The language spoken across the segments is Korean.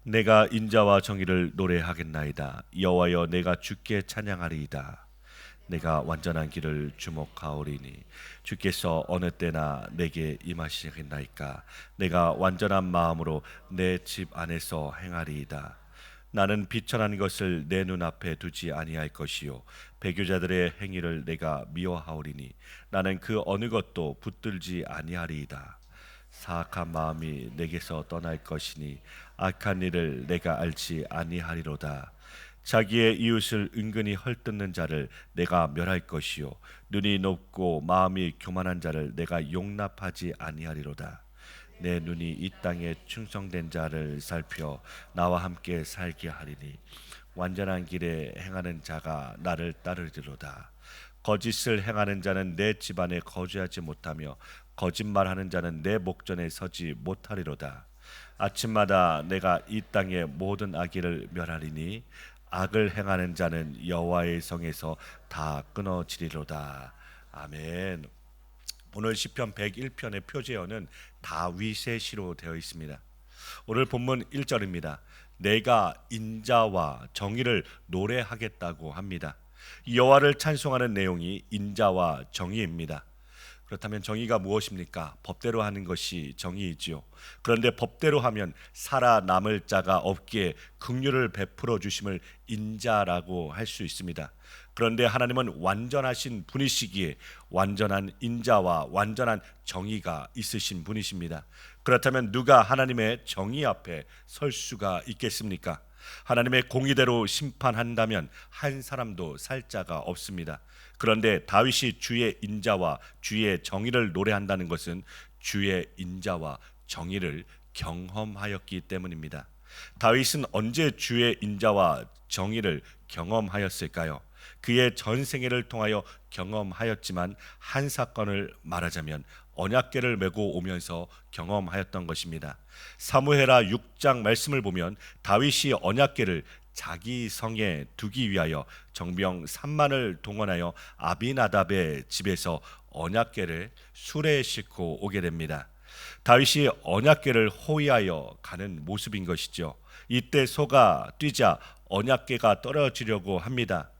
내가 인자와 정의를 노래하겠나이다. 여호와여, 내가 주께 찬양하리이다. 내가 완전한 길을 주목하오리니 주께서 어느 때나 내게 임하시겠나이까. 내가 완전한 마음으로 내 집 안에서 행하리이다. 나는 비천한 것을 내 눈앞에 두지 아니할 것이요 배교자들의 행위를 내가 미워하오리니 나는 그 어느 것도 붙들지 아니하리이다. 사악한 마음이 내게서 떠날 것이니 악한 일을 내가 알지 아니하리로다. 자기의 이웃을 은근히 헐뜯는 자를 내가 멸할 것이요 눈이 높고 마음이 교만한 자를 내가 용납하지 아니하리로다. 내 눈이 이 땅에 충성된 자를 살펴 나와 함께 살게 하리니 완전한 길에 행하는 자가 나를 따르리로다. 거짓을 행하는 자는 내 집안에 거주하지 못하며 거짓말하는 자는 내 목전에 서지 못하리로다. 아침마다 내가 이 땅의 모든 악의를 멸하리니 악을 행하는 자는 여호와의 성에서 다 끊어지리로다. 아멘. 오늘 시편 101편의 표제어는 다윗의 시로 되어 있습니다. 오늘 본문 1절입니다. 내가 인자와 정의를 노래하겠다고 합니다. 여호와를 찬송하는 내용이 인자와 정의입니다. 그렇다면 정의가 무엇입니까? 법대로 하는 것이 정의이지요. 그런데 법대로 하면 살아남을 자가 없기에 긍휼을 베풀어 주심을 인자라고 할 수 있습니다. 그런데 하나님은 완전하신 분이시기에 완전한 인자와 완전한 정의가 있으신 분이십니다. 그렇다면 누가 하나님의 정의 앞에 설 수가 있겠습니까? 하나님의 공의대로 심판한다면 한 사람도 살 자가 없습니다. 그런데 다윗이 주의 인자와 주의 정의를 노래한다는 것은 주의 인자와 정의를 경험하였기 때문입니다. 다윗은 언제 주의 인자와 정의를 경험하였을까요? 그의 전생애를 통하여 경험하였지만 한 사건을 말하자면 언약궤를 메고 오면서 경험하였던 것입니다. 사무엘하 6장 말씀을 보면 다윗이 언약궤를 자기 성에 두기 위하여 정병 3만을 동원하여 아비나답의 집에서 언약궤를 수레에 싣고 오게 됩니다. 다윗이 언약궤를 호위하여 가는 모습인 것이죠. 이때 소가 뛰자 언약궤가 떨어지려고 합니다.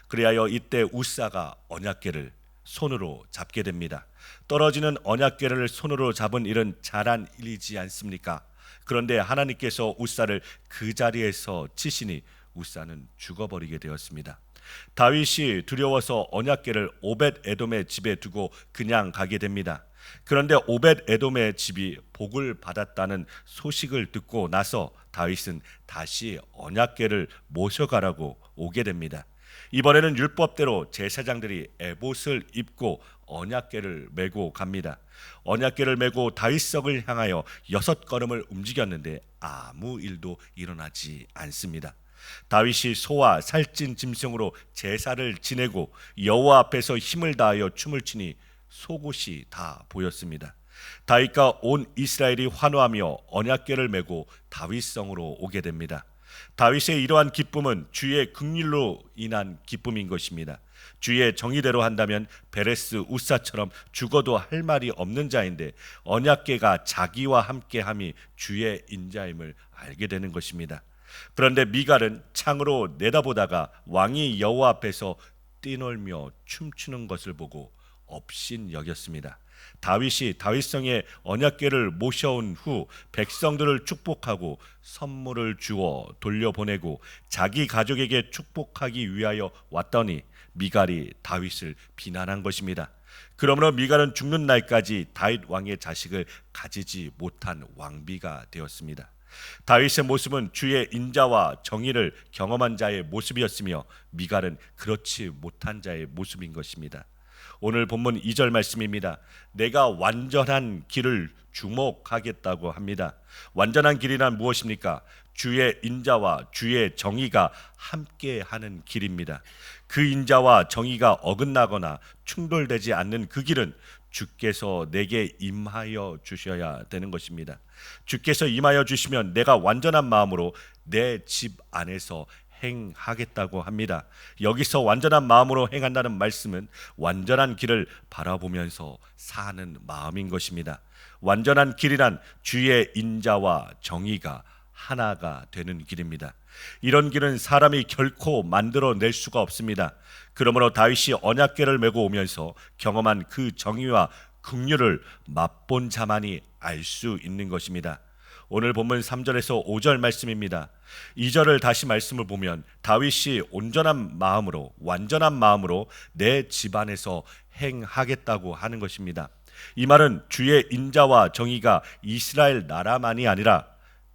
그리하여 이때 우사가 언약궤를 손으로 잡게 됩니다. 떨어지는 언약궤를 손으로 잡은 일은 잘한 일이지 않습니까? 그런데 하나님께서 우사를 그 자리에서 치시니 우사는 죽어버리게 되었습니다. 다윗이 두려워서 언약궤를 오벳 에돔의 집에 두고 그냥 가게 됩니다. 그런데 오벳 에돔의 집이 복을 받았다는 소식을 듣고 나서 다윗은 다시 언약궤를 모셔가라고 오게 됩니다. 이번에는 율법대로 제사장들이 에봇을 입고 언약궤를 메고 갑니다. 언약궤를 메고 다윗성을 향하여 6걸음을 움직였는데 아무 일도 일어나지 않습니다. 다윗이 소와 살찐 짐승으로 제사를 지내고 여호와 앞에서 힘을 다하여 춤을 추니 속옷이 다 보였습니다. 다윗과 온 이스라엘이 환호하며 언약궤를 메고 다윗성으로 오게 됩니다. 다윗의 이러한 기쁨은 주의 긍휼로 인한 기쁨인 것입니다. 주의 정의대로 한다면 베레스 우사처럼 죽어도 할 말이 없는 자인데 언약궤가 자기와 함께함이 주의 인자임을 알게 되는 것입니다. 그런데 미갈은 창으로 내다보다가 왕이 여호와 앞에서 뛰놀며 춤추는 것을 보고 업신 여겼습니다. 다윗이 다윗성에 언약궤를 모셔온 후 백성들을 축복하고 선물을 주어 돌려보내고 자기 가족에게 축복하기 위하여 왔더니 미갈이 다윗을 비난한 것입니다. 그러므로 미갈은 죽는 날까지 다윗 왕의 자식을 가지지 못한 왕비가 되었습니다. 다윗의 모습은 주의 인자와 정의를 경험한 자의 모습이었으며 미갈은 그렇지 못한 자의 모습인 것입니다. 오늘 본문 2절 말씀입니다. 내가 완전한 길을 주목하겠다고 합니다. 완전한 길이란 무엇입니까? 주의 인자와 주의 정의가 함께하는 길입니다. 그 인자와 정의가 어긋나거나 충돌되지 않는 그 길은 주께서 내게 임하여 주셔야 되는 것입니다. 주께서 임하여 주시면 내가 완전한 마음으로 내 집 안에서 행하겠다고 합니다. 여기서 완전한 마음으로 행한다는 말씀은 완전한 길을 바라보면서 사는 마음인 것입니다. 완전한 길이란 주의 인자와 정의가 하나가 되는 길입니다. 이런 길은 사람이 결코 만들어낼 수가 없습니다. 그러므로 다윗이 언약궤를 메고 오면서 경험한 그 정의와 긍휼을 맛본 자만이 알 수 있는 것입니다. 오늘 본문 3절에서 5절 말씀입니다. 2절을 다시 말씀을 보면 다윗이 온전한 마음으로, 완전한 마음으로 내 집안에서 행하겠다고 하는 것입니다. 이 말은 주의 인자와 정의가 이스라엘 나라만이 아니라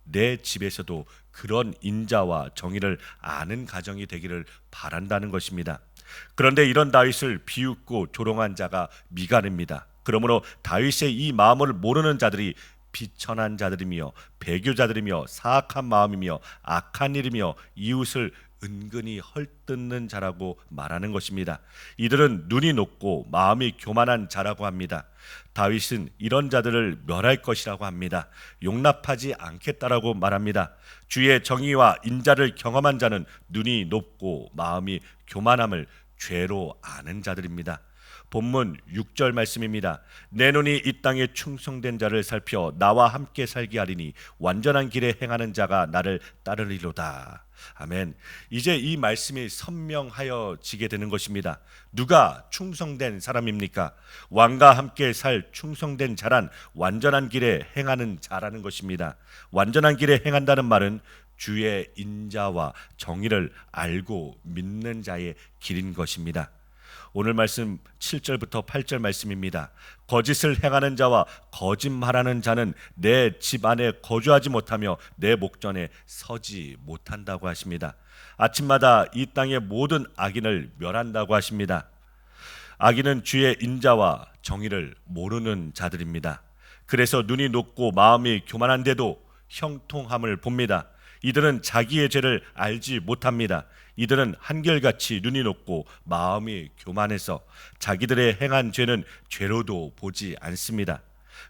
내 집에서도 그런 인자와 정의를 아는 가정이 되기를 바란다는 것입니다. 그런데 이런 다윗을 비웃고 조롱한 자가 미간입니다. 그러므로 다윗의 이 마음을 모르는 자들이 비천한 자들이며 배교자들이며 사악한 마음이며 악한 일이며 이웃을 은근히 헐뜯는 자라고 말하는 것입니다. 이들은 눈이 높고 마음이 교만한 자라고 합니다. 다윗은 이런 자들을 멸할 것이라고 합니다. 용납하지 않겠다라고 말합니다. 주의 정의와 인자를 경험한 자는 눈이 높고 마음이 교만함을 죄로 아는 자들입니다. 본문 6절 말씀입니다. 내 눈이 이 땅에 충성된 자를 살펴 나와 함께 살게 하리니 완전한 길에 행하는 자가 나를 따르리로다. 아멘. 이제 이 말씀이 선명하여지게 되는 것입니다. 누가 충성된 사람입니까? 왕과 함께 살 충성된 자란 완전한 길에 행하는 자라는 것입니다. 완전한 길에 행한다는 말은 주의 인자와 정의를 알고 믿는 자의 길인 것입니다. 오늘 말씀 7절부터 8절 말씀입니다. 거짓을 행하는 자와 거짓말하는 자는 내 집 안에 거주하지 못하며 내 목전에 서지 못한다고 하십니다. 아침마다 이 땅의 모든 악인을 멸한다고 하십니다. 악인은 주의 인자와 정의를 모르는 자들입니다. 그래서 눈이 높고 마음이 교만한데도 형통함을 봅니다. 이들은 자기의 죄를 알지 못합니다. 이들은 한결같이 눈이 높고 마음이 교만해서 자기들의 행한 죄는 죄로도 보지 않습니다.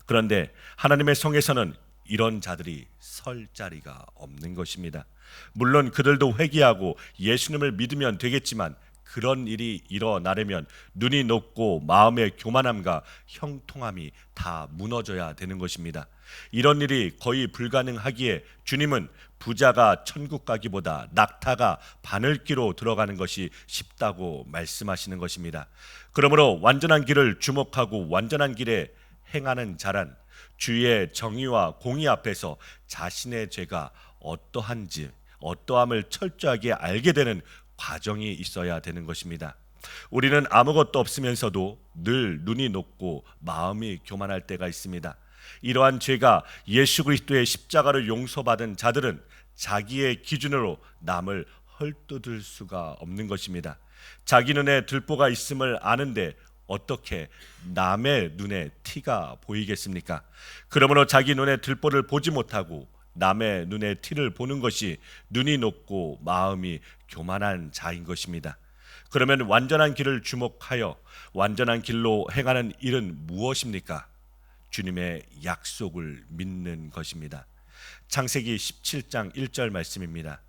그런데 하나님의 성에서는 이런 자들이 설 자리가 없는 것입니다. 물론 그들도 회개하고 예수님을 믿으면 되겠지만 그런 일이 일어나려면 눈이 높고 마음의 교만함과 형통함이 다 무너져야 되는 것입니다. 이런 일이 거의 불가능하기에 주님은 부자가 천국 가기보다 낙타가 바늘기로 들어가는 것이 쉽다고 말씀하시는 것입니다. 그러므로 완전한 길을 주목하고 완전한 길에 행하는 자란 주의 정의와 공의 앞에서 자신의 죄가 어떠한지, 어떠함을 철저하게 알게 되는 과정이 있어야 되는 것입니다. 우리는 아무것도 없으면서도 늘 눈이 높고 마음이 교만할 때가 있습니다. 이러한 죄가 예수 그리스도의 십자가를 용서받은 자들은 자기의 기준으로 남을 헐뜯을 수가 없는 것입니다. 자기 눈에 들보가 있음을 아는데 어떻게 남의 눈에 티가 보이겠습니까? 그러므로 자기 눈에 들보를 보지 못하고 남의 눈에 티를 보는 것이 눈이 높고 마음이 교만한 자인 것입니다. 그러면 완전한 길을 주목하여 완전한 길로 행하는 일은 무엇입니까? 주님의 약속을 믿는 것입니다. 창세기 17장 1절 말씀입니다.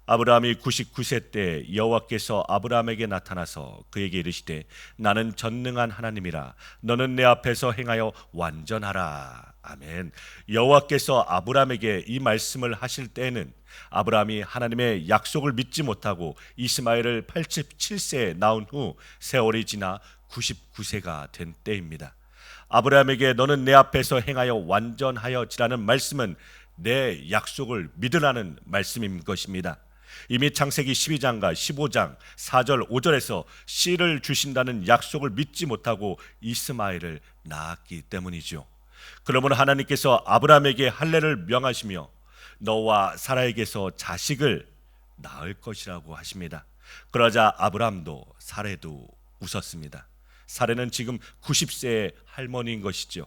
아브라함이 99세 때 여호와께서 아브라함에게 나타나서 그에게 이르시되 나는 전능한 하나님이라 너는 내 앞에서 행하여 완전하라. 아멘. 여호와께서 아브라함에게 이 말씀을 하실 때에는 아브라함이 하나님의 약속을 믿지 못하고 이스마엘을 87세에 낳은 후 세월이 지나 99세가 된 때입니다. 아브라함에게 너는 내 앞에서 행하여 완전하여지라는 말씀은 내 약속을 믿으라는 말씀인 것입니다. 이미 창세기 12장과 15장 4절 5절에서 씨를 주신다는 약속을 믿지 못하고 이스마엘을 낳았기 때문이죠. 그러므로 하나님께서 아브라함에게 할례를 명하시며 너와 사라에게서 자식을 낳을 것이라고 하십니다. 그러자 아브라함도 사레도 웃었습니다. 사레는 지금 90세의 할머니인 것이죠.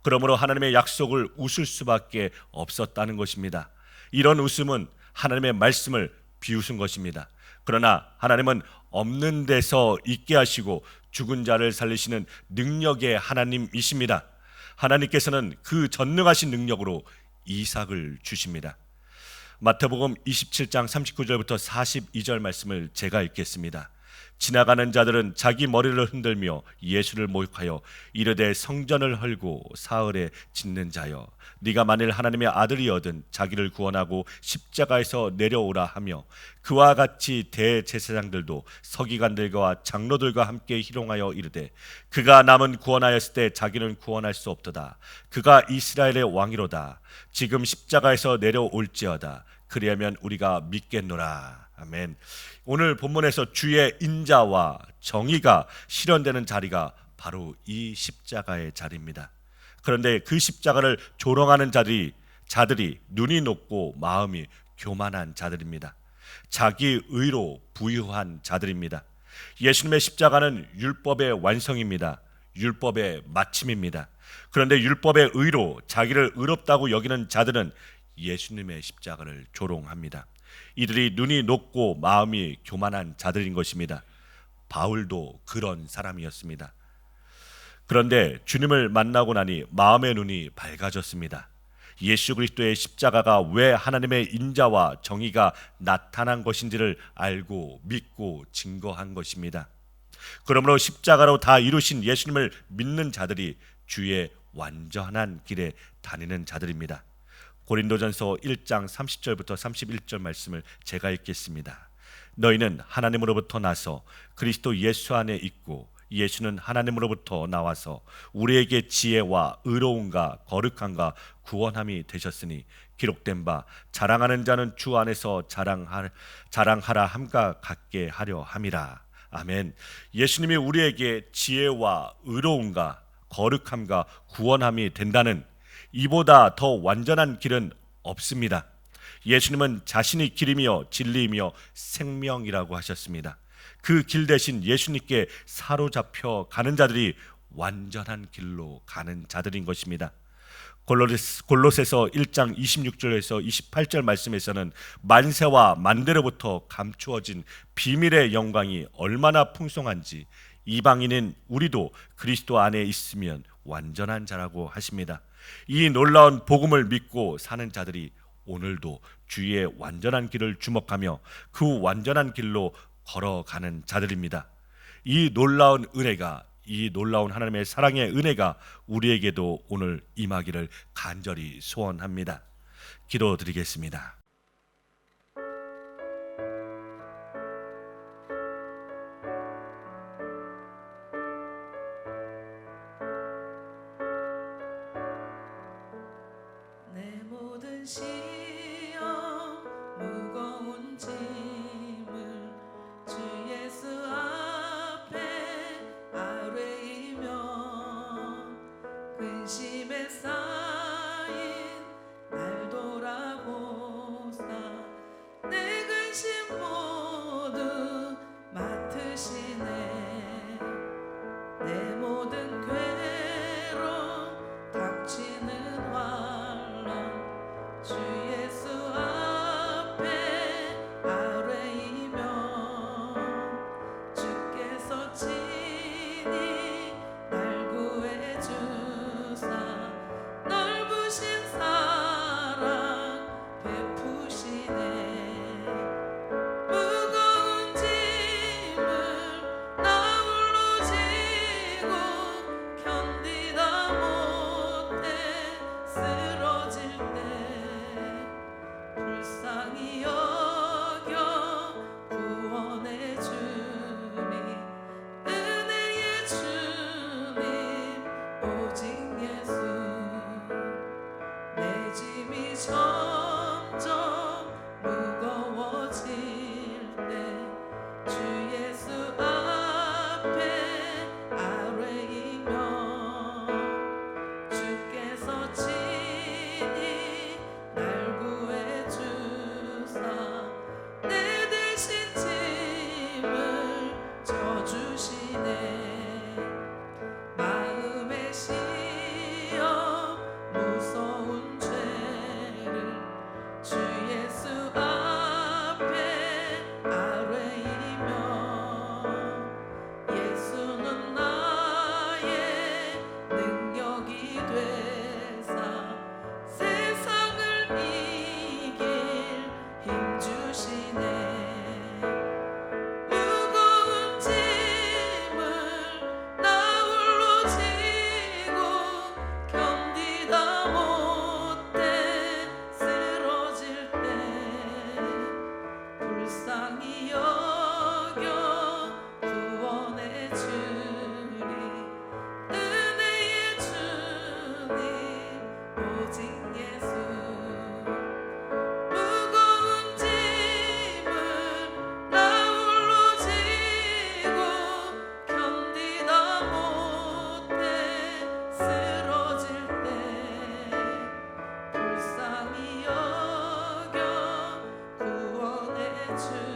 그러므로 하나님의 약속을 웃을 수밖에 없었다는 것입니다. 이런 웃음은 하나님의 말씀을 비웃은 것입니다. 그러나 하나님은 없는 데서 있게 하시고 죽은 자를 살리시는 능력의 하나님이십니다. 하나님께서는 그 전능하신 능력으로 이삭을 주십니다. 마태복음 27장 39절부터 42절 말씀을 제가 읽겠습니다. 지나가는 자들은 자기 머리를 흔들며 예수를 모욕하여 이르되 성전을 헐고 사흘에 짓는 자여, 네가 만일 하나님의 아들이거든 자기를 구원하고 십자가에서 내려오라 하며, 그와 같이 대제사장들도 서기관들과 장로들과 함께 희롱하여 이르되 그가 남은 구원하였을 때 자기는 구원할 수 없도다. 그가 이스라엘의 왕이로다. 지금 십자가에서 내려올지어다. 그리하면 우리가 믿겠노라. 아멘. 오늘 본문에서 주의 인자와 정의가 실현되는 자리가 바로 이 십자가의 자리입니다. 그런데 그 십자가를 조롱하는 자들이 눈이 높고 마음이 교만한 자들입니다. 자기 의로 부유한 자들입니다. 예수님의 십자가는 율법의 완성입니다. 율법의 마침입니다. 그런데 율법의 의로 자기를 의롭다고 여기는 자들은 예수님의 십자가를 조롱합니다. 이들이 눈이 높고 마음이 교만한 자들인 것입니다. 바울도 그런 사람이었습니다. 그런데 주님을 만나고 나니 마음의 눈이 밝아졌습니다. 예수 그리스도의 십자가가 왜 하나님의 인자와 정의가 나타난 것인지를 알고 믿고 증거한 것입니다. 그러므로 십자가로 다 이루신 예수님을 믿는 자들이 주의 완전한 길에 다니는 자들입니다. 고린도전서 1장 30절부터 31절 말씀을 제가 읽겠습니다. 너희는 하나님으로부터 나서 그리스도 예수 안에 있고 예수는 하나님으로부터 나와서 우리에게 지혜와 의로움과 거룩함과 구원함이 되셨으니 기록된 바 자랑하는 자는 주 안에서 자랑하라 함과 같게 하려 함이라. 아멘. 예수님이 우리에게 지혜와 의로움과 거룩함과 구원함이 된다는, 이보다 더 완전한 길은 없습니다. 예수님은 자신이 길이며 진리이며 생명이라고 하셨습니다. 그 길 대신 예수님께 사로잡혀 가는 자들이 완전한 길로 가는 자들인 것입니다. 골로새서 1장 26절에서 28절 말씀에서는 만세와 만대로부터 감추어진 비밀의 영광이 얼마나 풍성한지 이방인인 우리도 그리스도 안에 있으면 완전한 자라고 하십니다. 이 놀라운 복음을 믿고 사는 자들이 오늘도 주의 완전한 길을 주목하며 그 완전한 길로 걸어가는 자들입니다. 이 놀라운 은혜가, 이 놀라운 하나님의 사랑의 은혜가 우리에게도 오늘 임하기를 간절히 소원합니다. 기도드리겠습니다. 내 모든 시험 무거운 짐을 주 예수 앞에 아뢰이며 근심에 쌓인 날 돌아보사 내 근심 모두 맡으시네. 내 모든 괴로움 닥치는 주 예수 앞에 아뢰이며 주께서 친히 날 구해주사 넓으신 사랑 베푸시네. 무거운 짐을 나 홀로 지고 견디다 못해 쓰러질 때 불쌍히 여겨 구원해 주니 은혜의 주님 오직 예수. 내 짐이 점점 무거워질 때 주 예수 앞에 아뢰이며 주께서 친히 날 구해주사 주